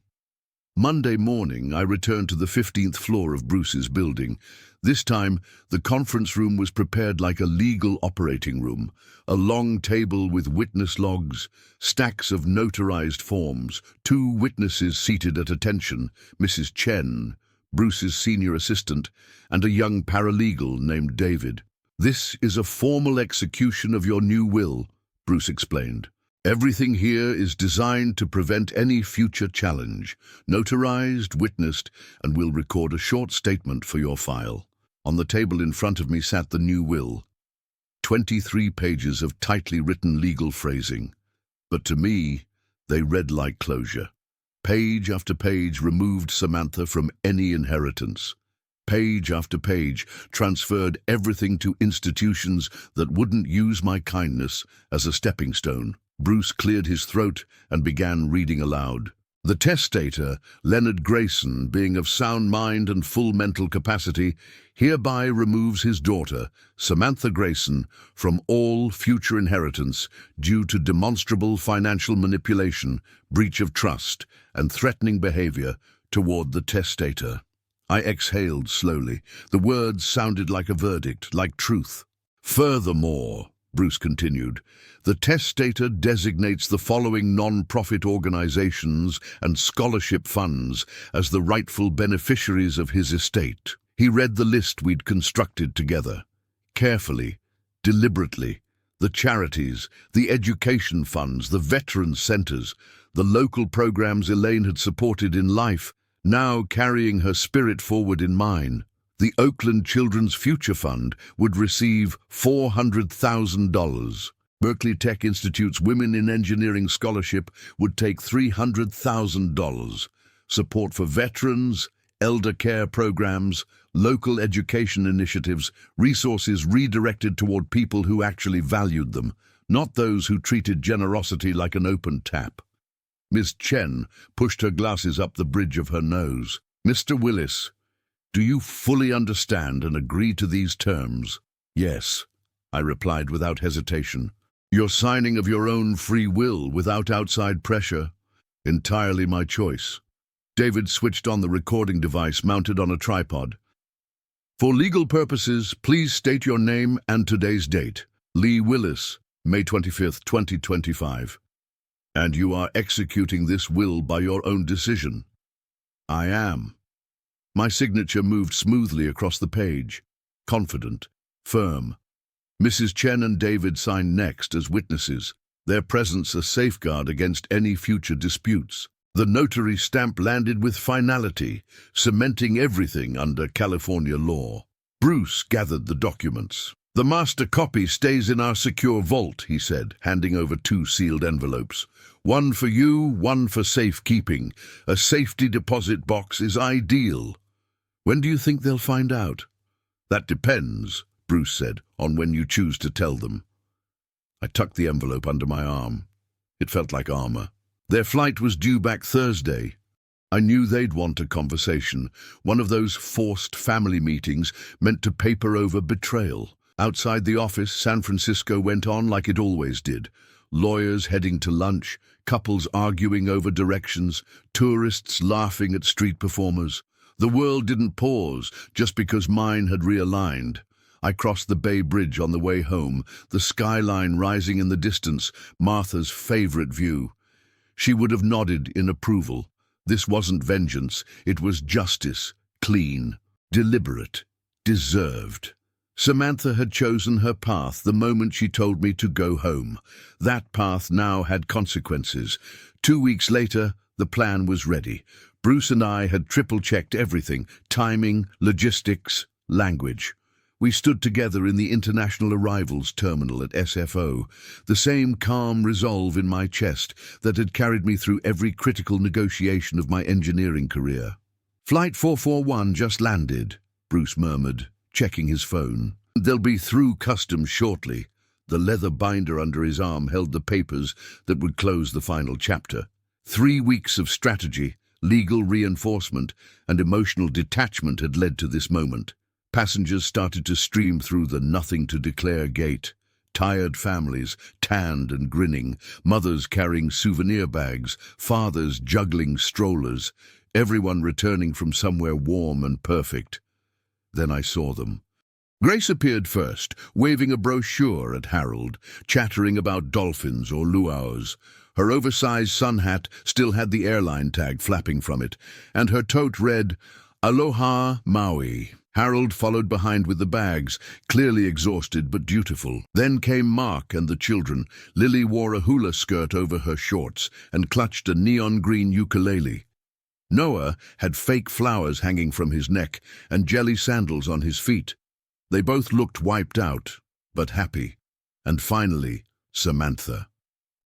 Monday morning, I returned to the 15th floor of Bruce's building. This time, the conference room was prepared like a legal operating room. A long table with witness logs, stacks of notarized forms, 2 witnesses seated at attention, Mrs. Chen, Bruce's senior assistant, and a young paralegal named David. This is a formal execution of your new will, Bruce explained. Everything here is designed to prevent any future challenge, notarized, witnessed, and we'll record a short statement for your file. On the table in front of me sat the new will, 23 pages of tightly written legal phrasing. But to me, they read like closure. Page after page removed Samantha from any inheritance. Page after page transferred everything to institutions that wouldn't use my kindness as a stepping stone. Bruce cleared his throat and began reading aloud. The testator, Leonard Grayson, being of sound mind and full mental capacity, hereby removes his daughter, Samantha Grayson, from all future inheritance due to demonstrable financial manipulation, breach of trust, and threatening behavior toward the testator. I exhaled slowly. The words sounded like a verdict, like truth. Furthermore, Bruce continued, the testator designates the following non-profit organizations and scholarship funds as the rightful beneficiaries of his estate. He read the list we'd constructed together. Carefully, deliberately. The charities, the education funds, the veterans centers, the local programs Elaine had supported in life, now carrying her spirit forward in mine. The Oakland Children's Future Fund would receive $400,000. Berkeley Tech Institute's Women in Engineering Scholarship would take $300,000. Support for veterans, elder care programs, local education initiatives, resources redirected toward people who actually valued them, not those who treated generosity like an open tap. Miss Chen pushed her glasses up the bridge of her nose. Mr. Willis, do you fully understand and agree to these terms? Yes, I replied without hesitation. Your signing of your own free will without outside pressure? Entirely my choice. David switched on the recording device mounted on a tripod. For legal purposes, please state your name and today's date. Lee Willis, May 25th, 2025. And you are executing this will by your own decision. I am. My signature moved smoothly across the page, confident, firm. Mrs. Chen and David signed next as witnesses. their presence a safeguard against any future disputes. The notary stamp landed with finality, cementing everything under California law. Bruce gathered the documents. "The master copy stays in our secure vault," he said, handing over 2 sealed envelopes. "One for you, one for safekeeping. A safety deposit box is ideal." "When do you think they'll find out?" "That depends," Bruce said, "on when you choose to tell them." I tucked the envelope under my arm. It felt like armor. Their flight was due back Thursday. I knew they'd want a conversation, one of those forced family meetings meant to paper over betrayal. Outside the office, San Francisco went on like it always did. Lawyers heading to lunch, couples arguing over directions, tourists laughing at street performers. The world didn't pause just because mine had realigned. I crossed the Bay Bridge on the way home, the skyline rising in the distance, Martha's favorite view. She would have nodded in approval. This wasn't vengeance, it was justice, clean, deliberate, deserved. Samantha had chosen her path the moment she told me to go home. That path now had consequences. 2 weeks later, the plan was ready. Bruce and I had triple-checked everything: timing, logistics, language. We stood together in the International Arrivals Terminal at SFO, the same calm resolve in my chest that had carried me through every critical negotiation of my engineering career. "Flight 441 just landed," Bruce murmured, checking his phone. "They'll be through customs shortly." The leather binder under his arm held the papers that would close the final chapter. 3 weeks of strategy, legal reinforcement, and emotional detachment had led to this moment. Passengers started to stream through the nothing-to-declare gate. Tired families, tanned and grinning, mothers carrying souvenir bags, fathers juggling strollers, everyone returning from somewhere warm and perfect. Then I saw them. Grace appeared first, waving a brochure at Harold, chattering about dolphins or luau's. Her oversized sun hat still had the airline tag flapping from it, and her tote read, "Aloha, Maui." Harold followed behind with the bags, clearly exhausted but dutiful. Then came Mark and the children. Lily wore a hula skirt over her shorts and clutched a neon-green ukulele. Noah had fake flowers hanging from his neck and jelly sandals on his feet. They both looked wiped out, but happy. And finally, Samantha.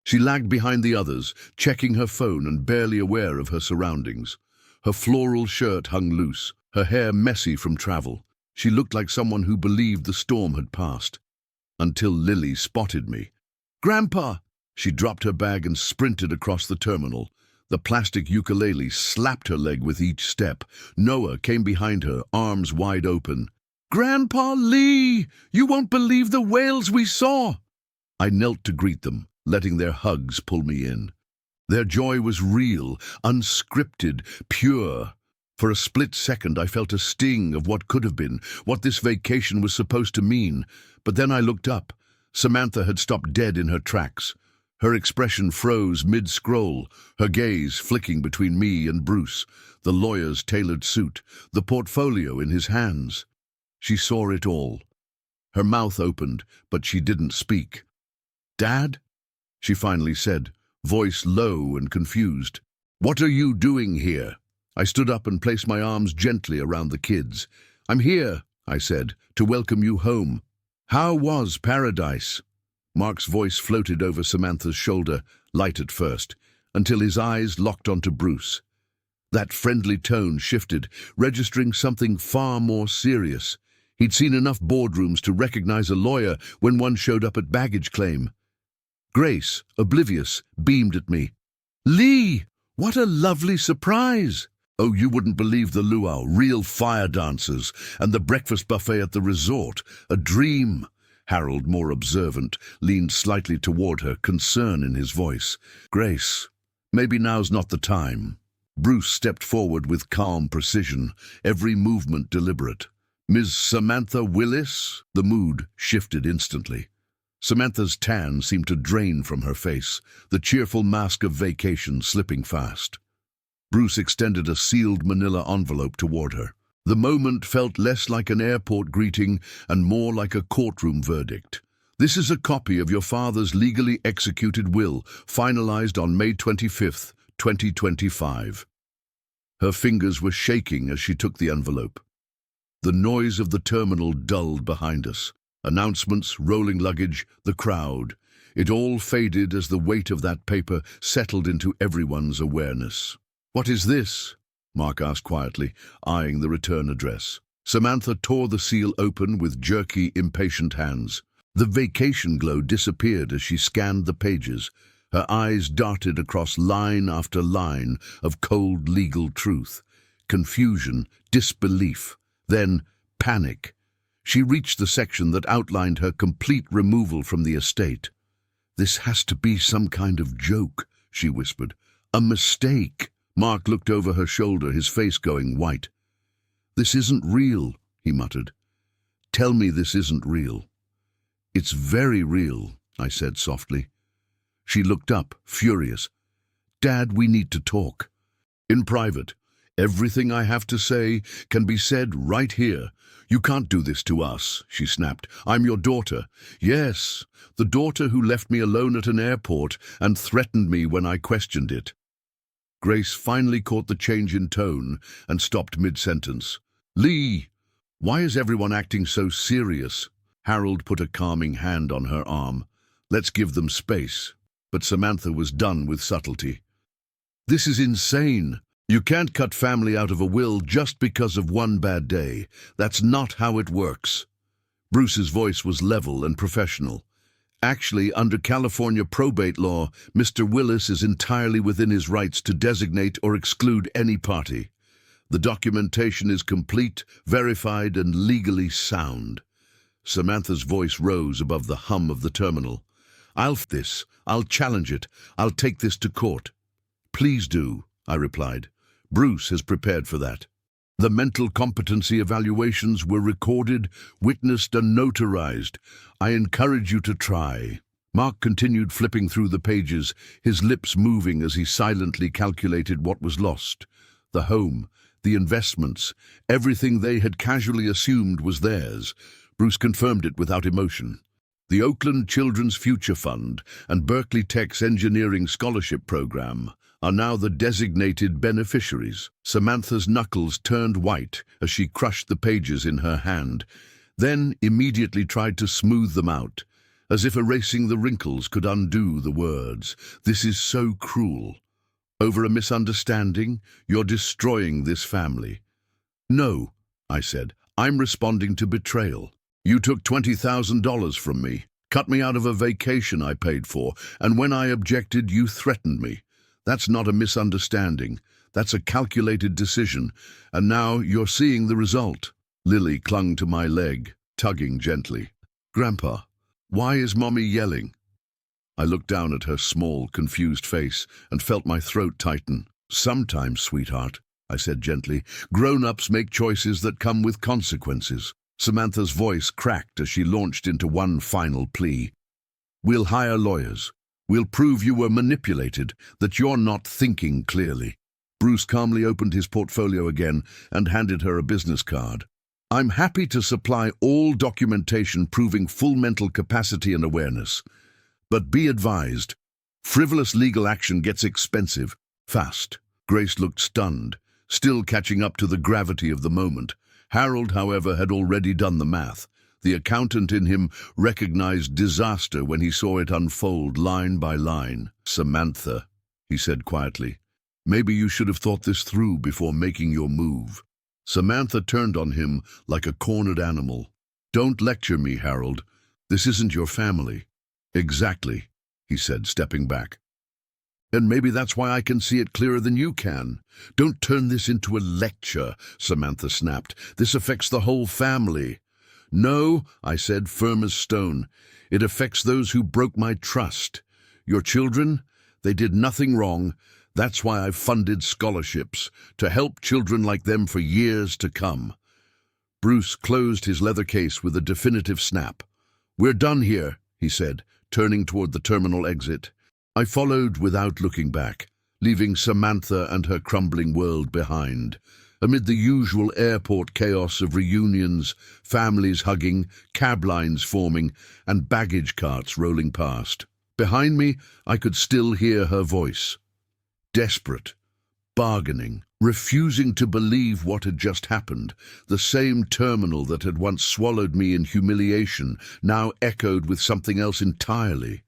She lagged behind the others, checking her phone and barely aware of her surroundings. Her floral shirt hung loose, her hair messy from travel. She looked like someone who believed the storm had passed. Until Lily spotted me. "Grandpa!" She dropped her bag and sprinted across the terminal. The plastic ukulele slapped her leg with each step. Noah came behind her, arms wide open. "Grandpa Lee! You won't believe the whales we saw!" I knelt to greet them, letting their hugs pull me in. Their joy was real, unscripted, pure. For a split second I felt a sting of what could have been, what this vacation was supposed to mean. But then I looked up. Samantha had stopped dead in her tracks. Her expression froze mid-scroll, her gaze flicking between me and Bruce, the lawyer's tailored suit, the portfolio in his hands. She saw it all. Her mouth opened, but she didn't speak. "Dad?" she finally said, voice low and confused. "What are you doing here?" I stood up and placed my arms gently around the kids. "I'm here," I said, "to welcome you home." "How was paradise?" Mark's voice floated over Samantha's shoulder, light at first, until his eyes locked onto Bruce. That friendly tone shifted, registering something far more serious. He'd seen enough boardrooms to recognize a lawyer when one showed up at baggage claim. Grace, oblivious, beamed at me. "Lee, what a lovely surprise!" "Oh, you wouldn't believe the luau, real fire dancers, and the breakfast buffet at the resort. A dream." Harold, more observant, leaned slightly toward her, concern in his voice. "Grace, maybe now's not the time." Bruce stepped forward with calm precision, every movement deliberate. "Ms. Samantha Willis?" The mood shifted instantly. Samantha's tan seemed to drain from her face, the cheerful mask of vacation slipping fast. Bruce extended a sealed manila envelope toward her. The moment felt less like an airport greeting and more like a courtroom verdict. This is a copy of your father's legally executed will, finalized on May 25th, 2025. Her fingers were shaking as she took the envelope. The noise of the terminal dulled behind us. Announcements, rolling luggage, the crowd. It all faded as the weight of that paper settled into everyone's awareness. "What is this?" Mark asked quietly, eyeing the return address. Samantha tore the seal open with jerky, impatient hands. The vacation glow disappeared as she scanned the pages. Her eyes darted across line after line of cold legal truth. Confusion, disbelief, then panic. She reached the section that outlined her complete removal from the estate. "This has to be some kind of joke," she whispered. "A mistake." Mark looked over her shoulder, his face going white. "This isn't real," he muttered. "Tell me this isn't real." "It's very real," I said softly. She looked up, furious. "Dad, we need to talk." "In private. Everything I have to say can be said right here. You can't do this to us," she snapped. "I'm your daughter." "Yes, the daughter who left me alone at an airport and threatened me when I questioned it." Grace finally caught the change in tone and stopped mid-sentence. "Lee, why is everyone acting so serious?" Harold put a calming hand on her arm. "Let's give them space." But Samantha was done with subtlety. "This is insane. You can't cut family out of a will just because of one bad day. That's not how it works." Bruce's voice was level and professional. "Actually, under California probate law, Mr. Willis is entirely within his rights to designate or exclude any party. The documentation is complete, verified, and legally sound." Samantha's voice rose above the hum of the terminal. I'll challenge it. I'll take this to court." "Please do," I replied. "Bruce has prepared for that. The mental competency evaluations were recorded, witnessed, and notarized. I encourage you to try." Mark continued flipping through the pages, his lips moving as he silently calculated what was lost. The home, the investments, everything they had casually assumed was theirs. Bruce confirmed it without emotion. The Oakland Children's Future Fund and Berkeley Tech's Engineering Scholarship Program are now the designated beneficiaries. Samantha's knuckles turned white as she crushed the pages in her hand, then immediately tried to smooth them out, as if erasing the wrinkles could undo the words. "This is so cruel. Over a misunderstanding, you're destroying this family." "No," I said, "I'm responding to betrayal. You took $20,000 from me, cut me out of a vacation I paid for, and when I objected, you threatened me. That's not a misunderstanding. That's a calculated decision, and now you're seeing the result." Lily clung to my leg, tugging gently. "Grandpa, why is Mommy yelling?" I looked down at her small, confused face and felt my throat tighten. "Sometimes, sweetheart," I said gently, "grown-ups make choices that come with consequences." Samantha's voice cracked as she launched into one final plea. "We'll hire lawyers. We'll prove you were manipulated, that you're not thinking clearly." Bruce calmly opened his portfolio again and handed her a business card. "I'm happy to supply all documentation proving full mental capacity and awareness. But be advised, frivolous legal action gets expensive, fast." Grace looked stunned, still catching up to the gravity of the moment. Harold, however, had already done the math. The accountant in him recognized disaster when he saw it unfold line by line. "Samantha," he said quietly, "maybe you should have thought this through before making your move." Samantha turned on him like a cornered animal. "Don't lecture me, Harold. This isn't your family." "Exactly," he said, stepping back. "And maybe that's why I can see it clearer than you can." "Don't turn this into a lecture," Samantha snapped. "This affects the whole family." "No," I said, firm as stone. "It affects those who broke my trust. Your children, they did nothing wrong. That's why I've funded scholarships, to help children like them for years to come." Bruce closed his leather case with a definitive snap. "We're done here," he said, turning toward the terminal exit. I followed without looking back, leaving Samantha and her crumbling world behind. amid the usual airport chaos of reunions, families hugging, cab lines forming, and baggage carts rolling past. Behind me, I could still hear her voice. Desperate, bargaining, refusing to believe what had just happened. The same terminal that had once swallowed me in humiliation now echoed with something else entirely.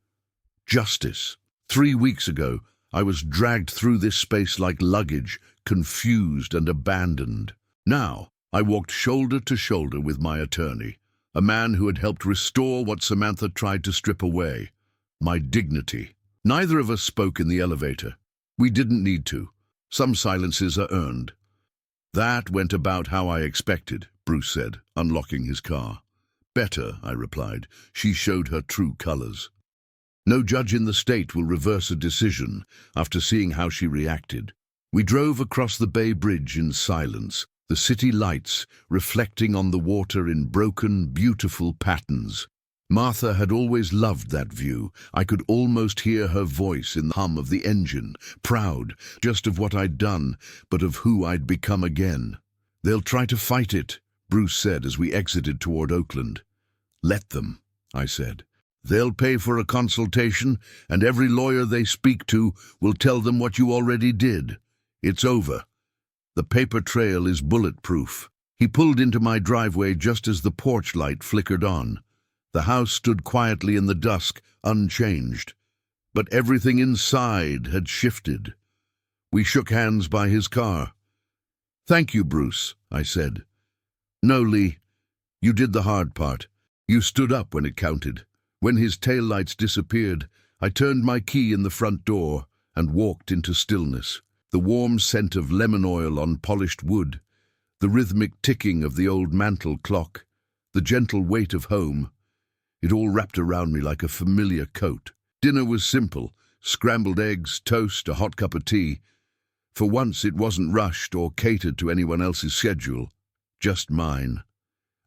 Justice. 3 weeks ago, I was dragged through this space like luggage, confused and abandoned. Now, I walked shoulder to shoulder with my attorney, a man who had helped restore what Samantha tried to strip away, my dignity. Neither of us spoke in the elevator. We didn't need to. Some silences are earned. That went about how I expected, Bruce said, unlocking his car. Better, I replied. She showed her true colors. No judge in the state will reverse a decision after seeing how she reacted. We drove across the Bay Bridge in silence, the city lights reflecting on the water in broken, beautiful patterns. Martha had always loved that view. I could almost hear her voice in the hum of the engine, proud, just of what I'd done, but of who I'd become again. They'll try to fight it, Bruce said as we exited toward Oakland. Let them, I said. They'll pay for a consultation, and every lawyer they speak to will tell them what you already did. It's over. The paper trail is bulletproof. He pulled into my driveway just as the porch light flickered on. The house stood quietly in the dusk, unchanged. But everything inside had shifted. We shook hands by his car. Thank you, Bruce, I said. No, Lee. You did the hard part. You stood up when it counted. When his taillights disappeared, I turned my key in the front door and walked into stillness. The warm scent of lemon oil on polished wood, the rhythmic ticking of the old mantel clock, the gentle weight of home. It all wrapped around me like a familiar coat. Dinner was simple, scrambled eggs, toast, a hot cup of tea. For once it wasn't rushed or catered to anyone else's schedule, just mine.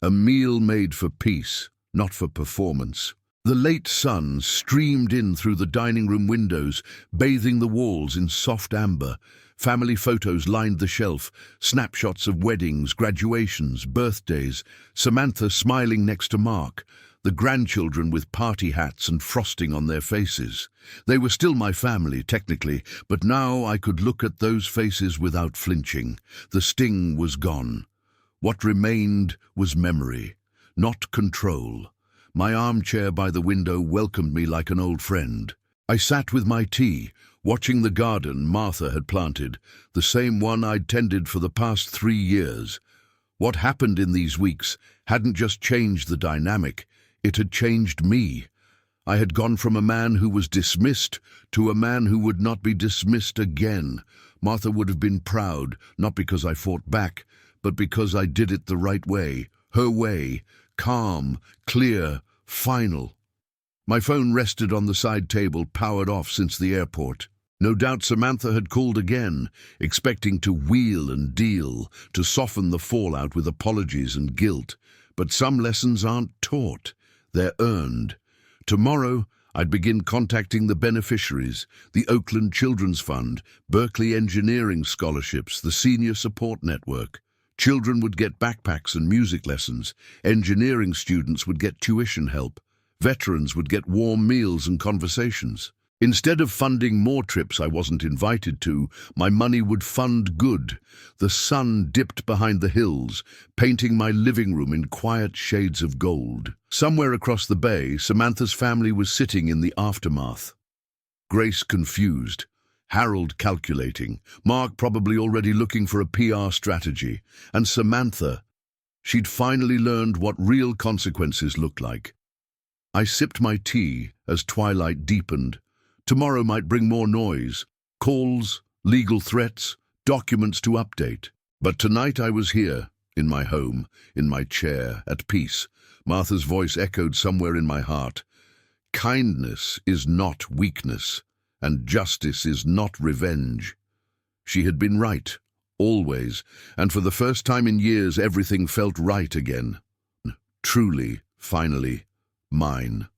A meal made for peace, not for performance. The late sun streamed in through the dining room windows, bathing the walls in soft amber. Family photos lined the shelf, snapshots of weddings, graduations, birthdays, Samantha smiling next to Mark, the grandchildren with party hats and frosting on their faces. They were still my family, technically, but now I could look at those faces without flinching. The sting was gone. What remained was memory, not control. My armchair by the window welcomed me like an old friend. I sat with my tea, watching the garden Martha had planted, the same one I'd tended for the past 3 years. What happened in these weeks hadn't just changed the dynamic, it had changed me. I had gone from a man who was dismissed to a man who would not be dismissed again. Martha would have been proud, not because I fought back, but because I did it the right way, her way, calm, clear, final. My phone rested on the side table, powered off since the airport. No doubt Samantha had called again, expecting to wheel and deal, to soften the fallout with apologies and guilt. But some lessons aren't taught, they're earned. Tomorrow, I'd begin contacting the beneficiaries, the Oakland Children's Fund, Berkeley Engineering Scholarships, the Senior Support Network. Children would get backpacks and music lessons. Engineering students would get tuition help. Veterans would get warm meals and conversations. Instead of funding more trips I wasn't invited to, my money would fund good. The sun dipped behind the hills, painting my living room in quiet shades of gold. Somewhere across the bay, Samantha's family was sitting in the aftermath. Grace confused. Harold calculating, Mark probably already looking for a PR strategy, and Samantha, she'd finally learned what real consequences looked like. I sipped my tea as twilight deepened. Tomorrow might bring more noise, calls, legal threats, documents to update. But tonight I was here, in my home, in my chair, at peace. Martha's voice echoed somewhere in my heart. Kindness is not weakness. And justice is not revenge. She had been right, always, and for the first time in years everything felt right again. Truly, finally, mine.